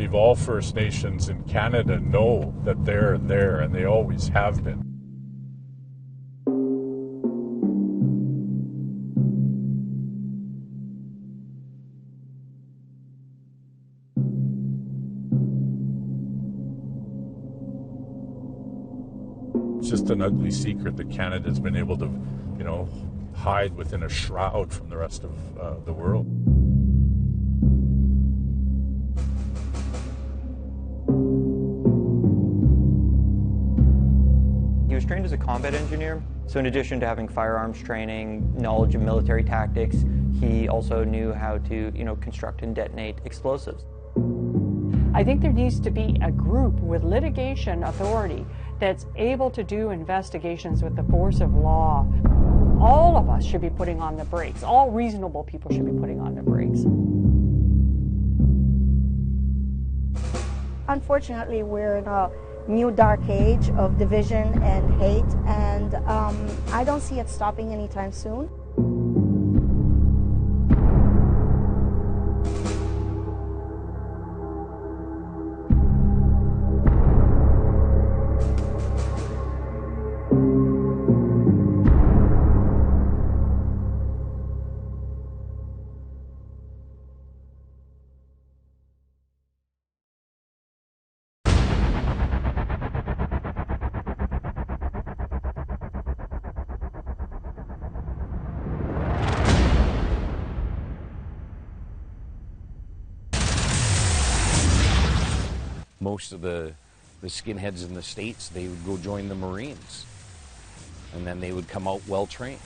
believe all First Nations in Canada know that they're there, and they always have been. It's just an ugly secret that Canada's been able to, hide within a shroud from the rest of the world. He was trained as a combat engineer, so in addition to having firearms training, knowledge of military tactics, he also knew how to, construct and detonate explosives. I think there needs to be a group with litigation authority that's able to do investigations with the force of law. All of us should be putting on the brakes. All reasonable people should be putting on the brakes. Unfortunately, we're in a new dark age of division and hate, and I don't see it stopping anytime soon. Most of the skinheads in the States, they would go join the Marines, and then they would come out well trained,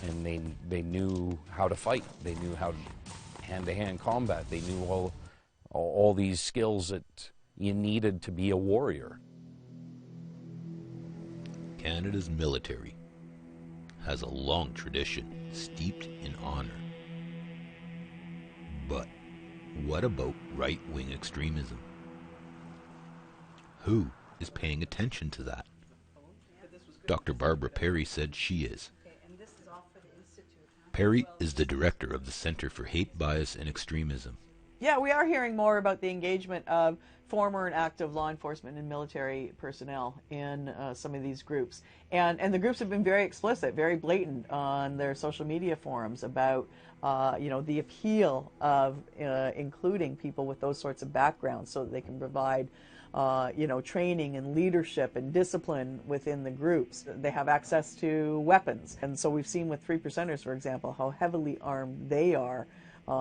and they knew how to fight, they knew how hand-to-hand combat, they knew all these skills that you needed to be a warrior. Canada's military has a long tradition steeped in honor. But what about right-wing extremism? Who is paying attention to that? Dr. Barbara Perry said she is. Perry is the director of the Center for Hate, Bias, and Extremism. Yeah, we are hearing more about the engagement of former and active law enforcement and military personnel in some of these groups. And the groups have been very explicit, very blatant on their social media forums about the appeal of including people with those sorts of backgrounds so that they can provide training and leadership and discipline within the groups. They have access to weapons. And so we've seen with 3%ers, for example, how heavily armed they are.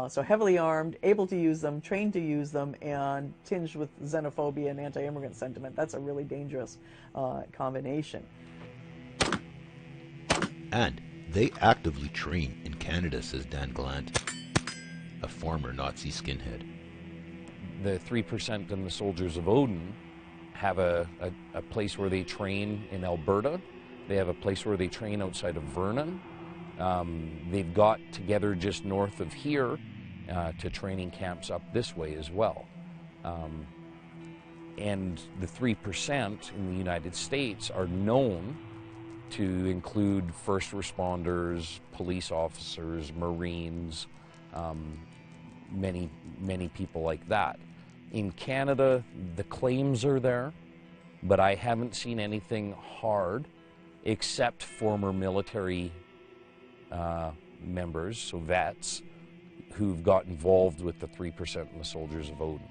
So heavily armed, able to use them, trained to use them, and tinged with xenophobia and anti-immigrant sentiment. That's a really dangerous combination. And they actively train in Canada, says Dan Glant, a former Nazi skinhead. The 3% and the Soldiers of Odin have a place where they train in Alberta. They have a place where they train outside of Vernon. They've got together just north of here to training camps up this way as well. And the 3% in the United States are known to include first responders, police officers, Marines, many people like that. In Canada, the claims are there, but I haven't seen anything hard except former military members, so vets, who've got involved with the 3% and the Soldiers of Odin.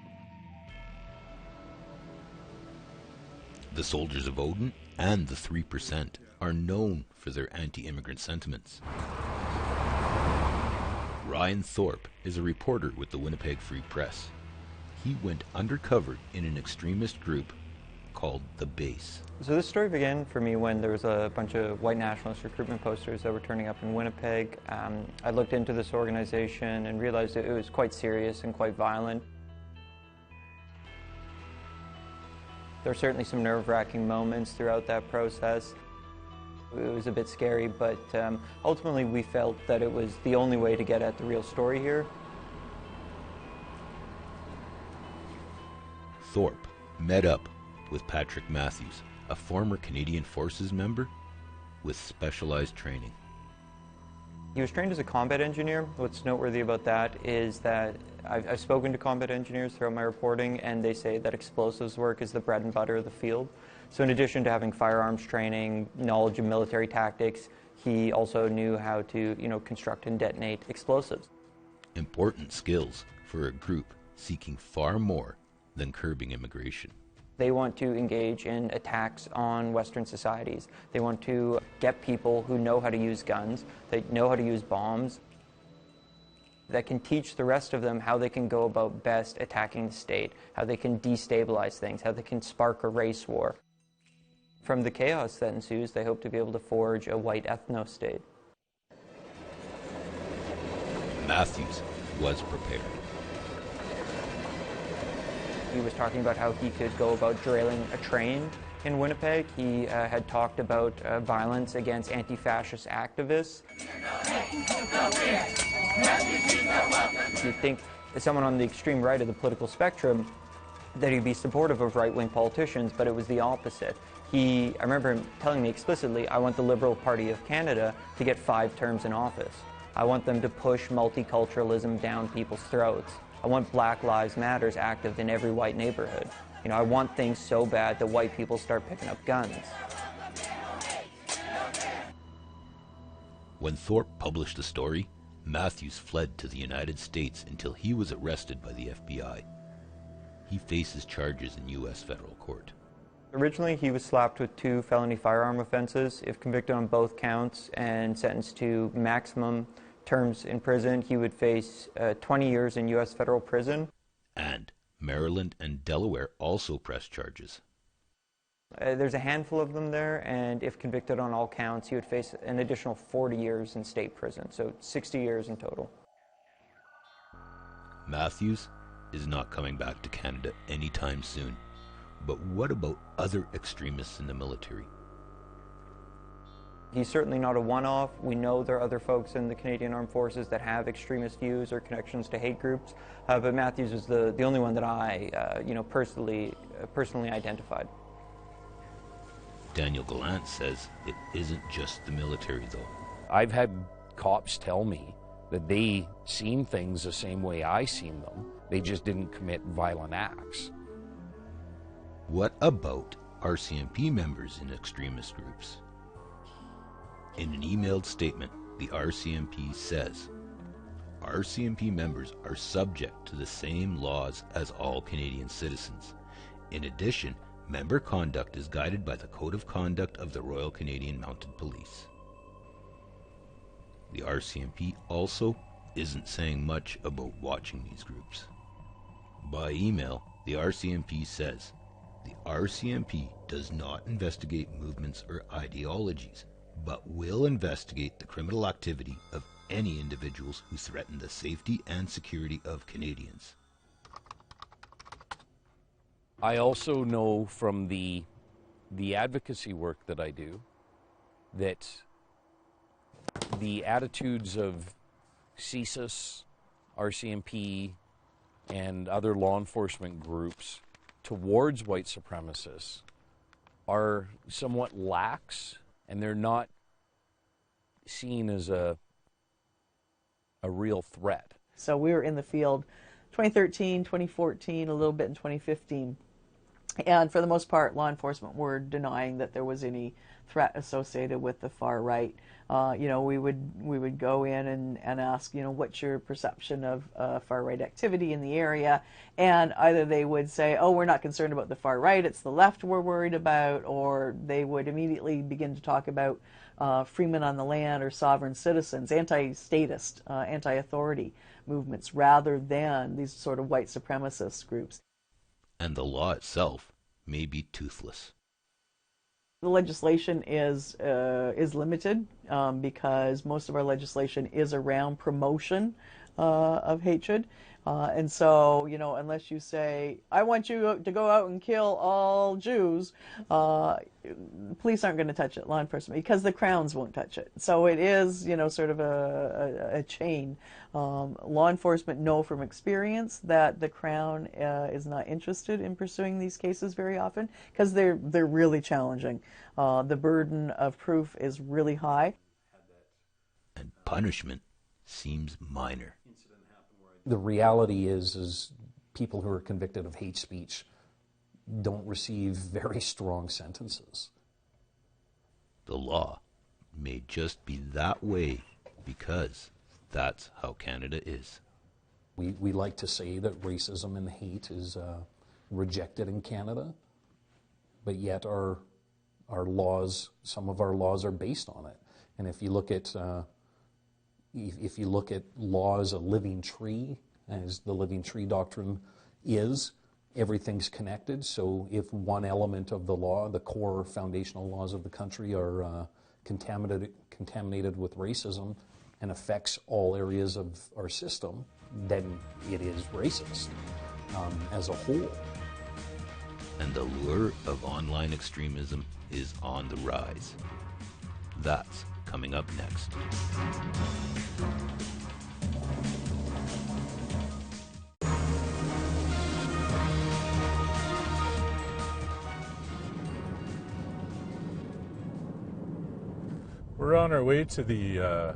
The Soldiers of Odin and the 3% are known for their anti-immigrant sentiments. Ryan Thorpe is a reporter with the Winnipeg Free Press. He went undercover in an extremist group called The Base. So this story began for me when there was a bunch of white nationalist recruitment posters that were turning up in Winnipeg. I looked into this organization and realized that it was quite serious and quite violent. There were certainly some nerve-wracking moments throughout that process. It was a bit scary, but ultimately we felt that it was the only way to get at the real story here. Thorpe met up with Patrick Matthews, a former Canadian Forces member with specialized training. He was trained as a combat engineer. What's noteworthy about that is that I've spoken to combat engineers throughout my reporting, and they say that explosives work is the bread and butter of the field. So in addition to having firearms training, knowledge of military tactics, he also knew how to, construct and detonate explosives. Important skills for a group seeking far more than curbing immigration. They want to engage in attacks on Western societies. They want to get people who know how to use guns, that know how to use bombs, that can teach the rest of them how they can go about best attacking the state, how they can destabilize things, how they can spark a race war. From the chaos that ensues, they hope to be able to forge a white ethno-state. Matthews was prepared. He was talking about how he could go about derailing a train in Winnipeg. He had talked about violence against anti-fascist activists. You'd think, as someone on the extreme right of the political spectrum, that he'd be supportive of right-wing politicians, but it was the opposite. I remember him telling me explicitly, I want the Liberal Party of Canada to get 5 terms in office. I want them to push multiculturalism down people's throats. I want Black Lives Matters active in every white neighborhood. I want things so bad that white people start picking up guns. When Thorpe published the story, Matthews fled to the United States until he was arrested by the FBI. He faces charges in U.S. federal court. Originally, he was slapped with 2 felony firearm offenses. If convicted on both counts and sentenced to maximum terms in prison, he would face 20 years in U.S. federal prison. And Maryland and Delaware also pressed charges. There's a handful of them there, and if convicted on all counts, he would face an additional 40 years in state prison, so 60 years in total. Matthews is not coming back to Canada anytime soon. But what about other extremists in the military? He's certainly not a one-off. We know there are other folks in the Canadian Armed Forces that have extremist views or connections to hate groups, but Matthews was the only one that I, personally identified. Daniel Gallant says it isn't just the military, though. I've had cops tell me that they seen things the same way I seen them. They just didn't commit violent acts. What about RCMP members in extremist groups? In an emailed statement, the RCMP says, RCMP members are subject to the same laws as all Canadian citizens. In addition, member conduct is guided by the Code of Conduct of the Royal Canadian Mounted Police. The RCMP also isn't saying much about watching these groups. By email, the RCMP says, the RCMP does not investigate movements or ideologies, but will investigate the criminal activity of any individuals who threaten the safety and security of Canadians. I also know from the advocacy work that I do that the attitudes of CSIS, RCMP, and other law enforcement groups towards white supremacists are somewhat lax, and they're not seen as a real threat. So we were in the field 2013, 2014, a little bit in 2015. And for the most part, law enforcement were denying that there was any threat associated with the far right. We would go in and ask, what's your perception of far right activity in the area? And either they would say, oh, we're not concerned about the far right, it's the left we're worried about, or they would immediately begin to talk about freemen on the land or sovereign citizens, anti-statist, anti-authority movements, rather than these sort of white supremacist groups. And the law itself may be toothless. The legislation is limited because most of our legislation is around promotion of hatred. And so, unless you say, I want you to go out and kill all Jews, police aren't going to touch it, law enforcement, because the crowns won't touch it. So it is, sort of a chain. Law enforcement know from experience that the Crown is not interested in pursuing these cases very often because they're really challenging. The burden of proof is really high. And punishment seems minor. The reality is people who are convicted of hate speech don't receive very strong sentences. The law may just be that way because that's how Canada is. We like to say that racism and hate is rejected in Canada, but yet our laws, some of our laws are based on it. And if you look at law as a living tree, as the living tree doctrine is, everything's connected. So if one element of the law, the core foundational laws of the country, are contaminated with racism and affects all areas of our system, then it is racist as a whole. And the lure of online extremism is on the rise. That's coming up next. We're on our way to the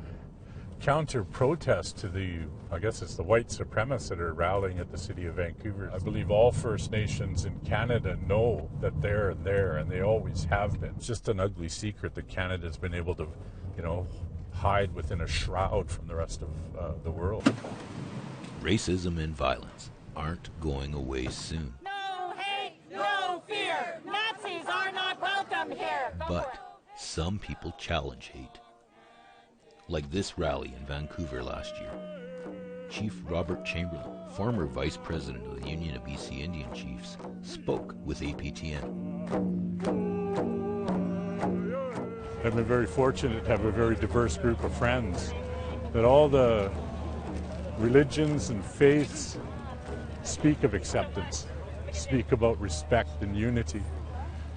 counter-protest to the, I guess it's the white supremacists that are rallying at the city of Vancouver. I believe all First Nations in Canada know that they're there, and they always have been. It's just an ugly secret that Canada's been able to, hide within a shroud from the rest of the world. Racism and violence aren't going away soon. No hate, no fear. Nazis are not welcome here. But some people challenge hate. Like this rally in Vancouver last year. Chief Robert Chamberlain, former Vice President of the Union of BC Indian Chiefs, spoke with APTN. I've been very fortunate to have a very diverse group of friends, that all the religions and faiths speak of acceptance, speak about respect and unity.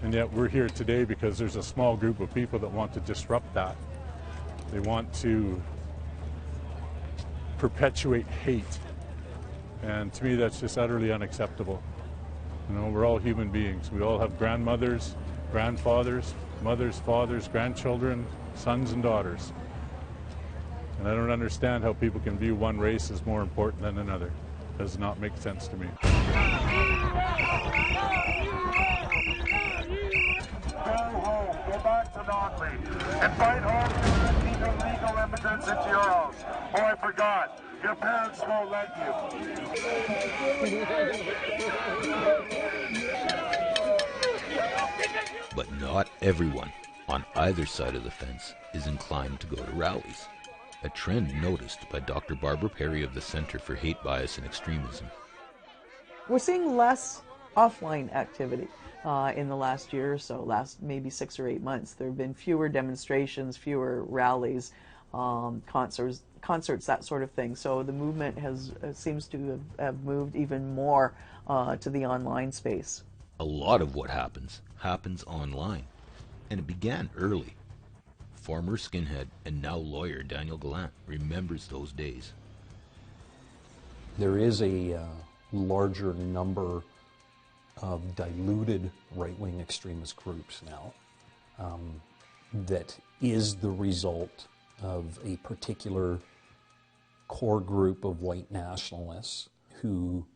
And yet we're here today because there's a small group of people that want to disrupt that. They want to perpetuate hate. And to me, that's just utterly unacceptable. We're all human beings. We all have grandmothers, grandfathers, mothers, fathers, grandchildren, sons and daughters. And I don't understand how people can view one race as more important than another. It does not make sense to me. Go back to Notley. Invite home your illegal immigrants into your house. Oh, I forgot. Your parents won't let you. But not everyone on either side of the fence is inclined to go to rallies. A trend noticed by Dr. Barbara Perry of the Center for Hate, Bias and Extremism. We're seeing less offline activity in the last year or so, last maybe 6 or 8 months. There have been fewer demonstrations, fewer rallies, concerts, that sort of thing. So the movement seems to have moved even more to the online space. A lot of what happens online, and it began early. Former skinhead and now lawyer Daniel Gallant remembers those days. There is a larger number of diluted right-wing extremist groups now that is the result of a particular core group of white nationalists who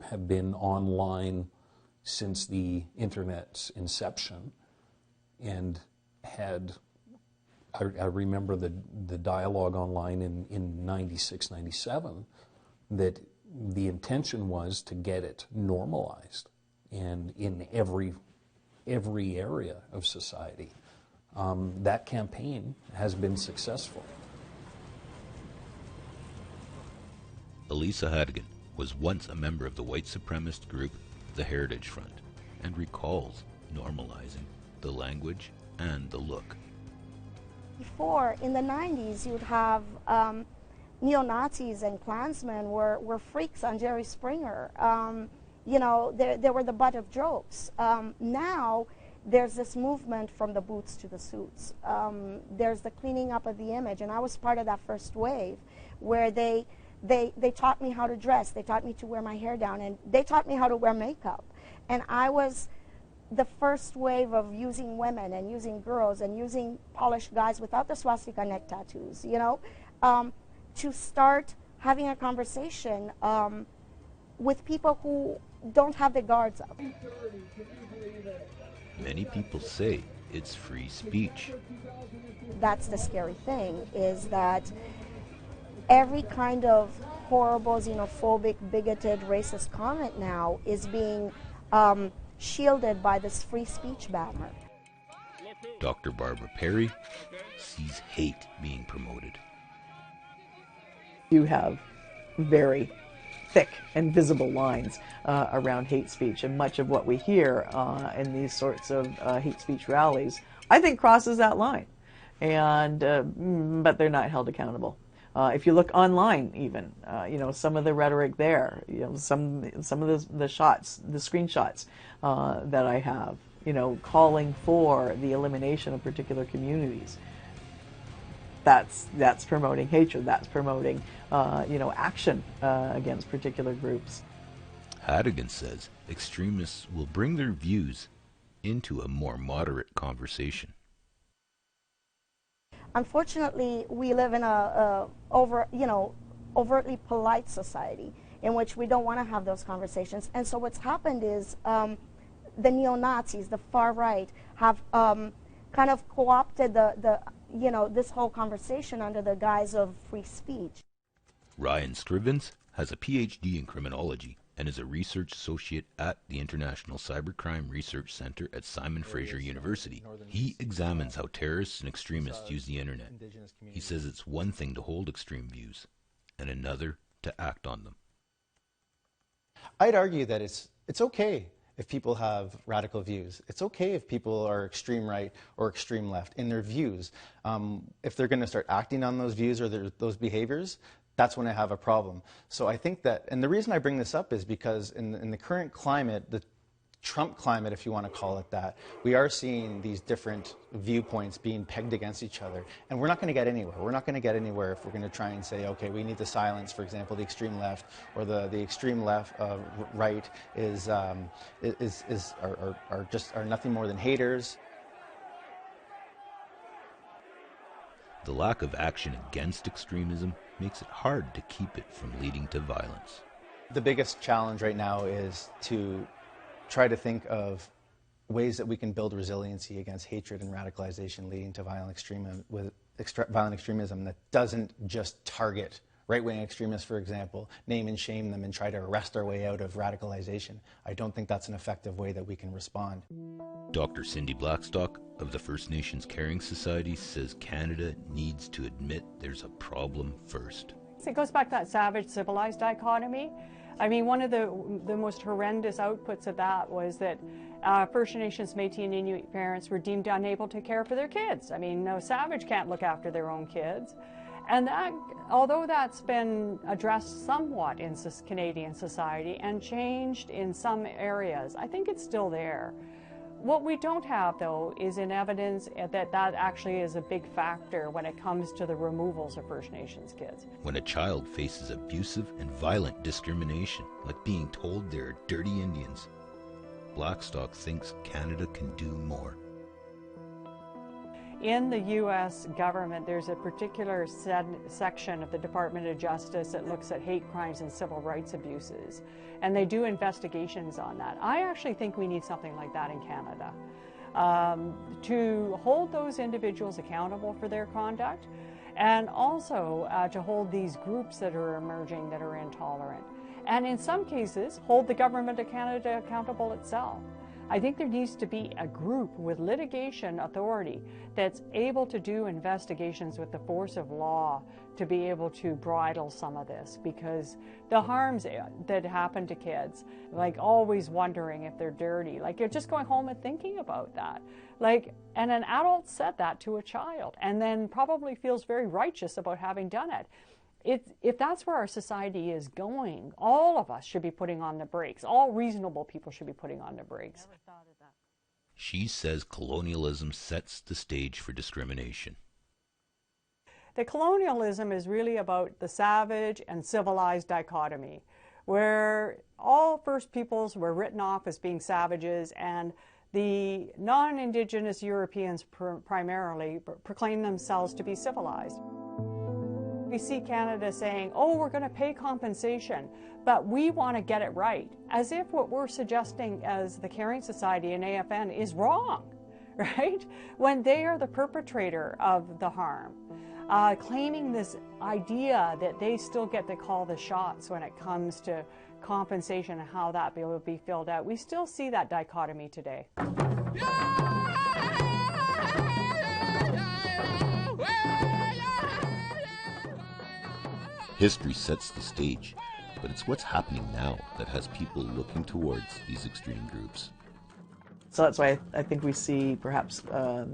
have been online since the internet's inception and had, I remember the dialogue online in 96, 97, that the intention was to get it normalized and in every area of society. That campaign has been successful. Elisa Hadigan was once a member of the white supremacist group, the Heritage Front, and recalls normalizing the language and the look. Before, in the 90s, you would have neo-Nazis and Klansmen were freaks on Jerry Springer. They were the butt of jokes. Now, there's this movement from the boots to the suits. There's the cleaning up of the image, and I was part of that first wave where they taught me how to dress, they taught me to wear my hair down, and they taught me how to wear makeup. And I was the first wave of using women and using girls and using polished guys without the swastika neck tattoos, you know, to start having a conversation with people who don't have the guards up. Many people say it's free speech. That's the scary thing, is that every kind of horrible, xenophobic, bigoted, racist comment now is being shielded by this free speech banner. Dr. Barbara Perry sees hate being promoted. You have very thick and visible lines around hate speech, and much of what we hear in these sorts of hate speech rallies, I think, crosses that line, and but they're not held accountable. If you look online, even you know, some of the rhetoric there, you know, some of the shots, the screenshots that I have, you know, calling for the elimination of particular communities. That's promoting hatred. That's promoting you know, action against particular groups. Hadigan says extremists will bring their views into a more moderate conversation. Unfortunately, we live in a overtly polite society in which we don't want to have those conversations. And so what's happened is the neo-Nazis, the far right, have kind of co-opted this whole conversation under the guise of free speech. Ryan Scrivens has a PhD in criminology and is a research associate at the International Cybercrime Research Center at Simon Fraser University. He examines how terrorists and extremists use the internet. He says it's one thing to hold extreme views and another to act on them. I'd argue that it's okay if people have radical views. It's okay if people are extreme right or extreme left in their views. If they're going to start acting on those views or those behaviors, that's when I have a problem. So I think that, and the reason I bring this up is because in the current climate, the Trump climate, if you want to call it that, we are seeing these different viewpoints being pegged against each other. And we're not going to get anywhere. We're not going to get anywhere if we're going to try and say, okay, we need to silence, for example, the extreme left, or the extreme left right are nothing more than haters. The lack of action against extremism makes it hard to keep it from leading to violence. The biggest challenge right now is to try to think of ways that we can build resiliency against hatred and radicalization leading to violent extremism that doesn't just target right-wing extremists, for example, name and shame them and try to arrest our way out of radicalization. I don't think that's an effective way that we can respond. Dr. Cindy Blackstock of the First Nations Caring Society says Canada needs to admit there's a problem first. It goes back to that savage-civilized dichotomy. I mean, one of the most horrendous outputs of that was that First Nations, Métis and Inuit parents were deemed unable to care for their kids. I mean, no savage can't look after their own kids. And that, although that's been addressed somewhat in Canadian society and changed in some areas, I think it's still there. What we don't have, though, is an evidence that that actually is a big factor when it comes to the removals of First Nations kids. When a child faces abusive and violent discrimination, like being told they're dirty Indians, Blackstock thinks Canada can do more. In the U.S. government, there's a particular section of the Department of Justice that looks at hate crimes and civil rights abuses, and they do investigations on that. I actually think we need something like that in Canada to hold those individuals accountable for their conduct, and also to hold these groups that are emerging that are intolerant, and in some cases, hold the government of Canada accountable itself. I think there needs to be a group with litigation authority that's able to do investigations with the force of law to be able to bridle some of this, because the harms that happen to kids, like always wondering if they're dirty, like you're just going home and thinking about that. Like, and an adult said that to a child and then probably feels very righteous about having done it. If that's where our society is going, all of us should be putting on the brakes. All reasonable people should be putting on the brakes. Never thought of that. She says colonialism sets the stage for discrimination. The colonialism is really about the savage and civilized dichotomy, where all First Peoples were written off as being savages, and The non-Indigenous Europeans primarily proclaim themselves to be civilized. We see Canada saying, oh, we're going to pay compensation, but we want to get it right, as if what we're suggesting as the Caring Society and AFN is wrong, right? When they are the perpetrator of the harm. Claiming this idea that they still get to call the shots when it comes to compensation and how that will be filled out. We still see that dichotomy today. History sets the stage, but it's what's happening now that has people looking towards these extreme groups. So that's why I think we see perhaps a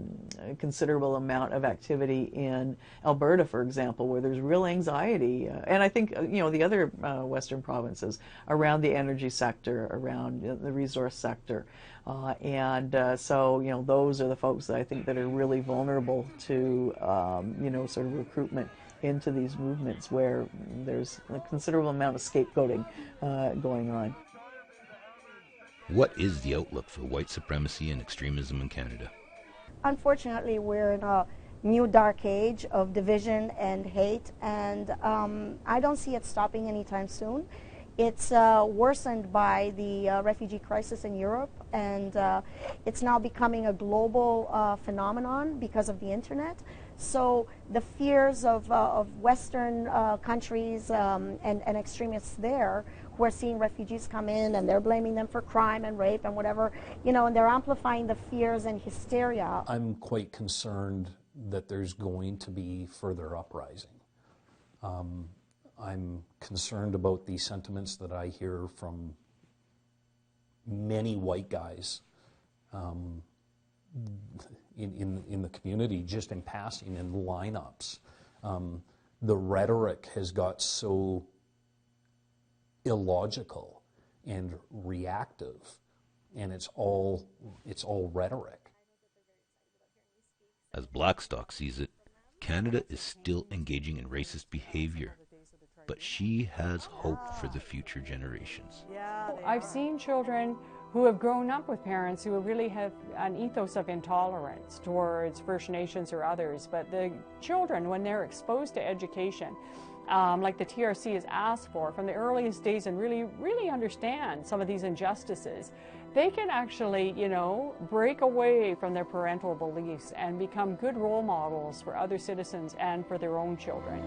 considerable amount of activity in Alberta, for example, where there's real anxiety. And I think, the other Western provinces around the energy sector, around the resource sector. So those are the folks that I think that are really vulnerable to, sort of recruitment into these movements where there's a considerable amount of scapegoating going on. What is the outlook for white supremacy and extremism in Canada? Unfortunately, we're in a new dark age of division and hate, and I don't see it stopping anytime soon. It's worsened by the refugee crisis in Europe, and it's now becoming a global phenomenon because of the internet. So the fears of Western countries and extremists there who are seeing refugees come in and they're blaming them for crime and rape and whatever, and they're amplifying the fears and hysteria. I'm quite concerned that there's going to be further uprising. I'm concerned about the sentiments that I hear from many white guys in the community, just in passing, in lineups. The rhetoric has got so illogical and reactive, and it's all rhetoric. As Blackstock sees it, Canada is still engaging in racist behavior, but she has hope for the future generations. I've seen children who have grown up with parents who really have an ethos of intolerance towards First Nations or others, but the children, when they're exposed to education, like the TRC has asked for from the earliest days, and really understand some of these injustices, they can actually, break away from their parental beliefs and become good role models for other citizens and for their own children.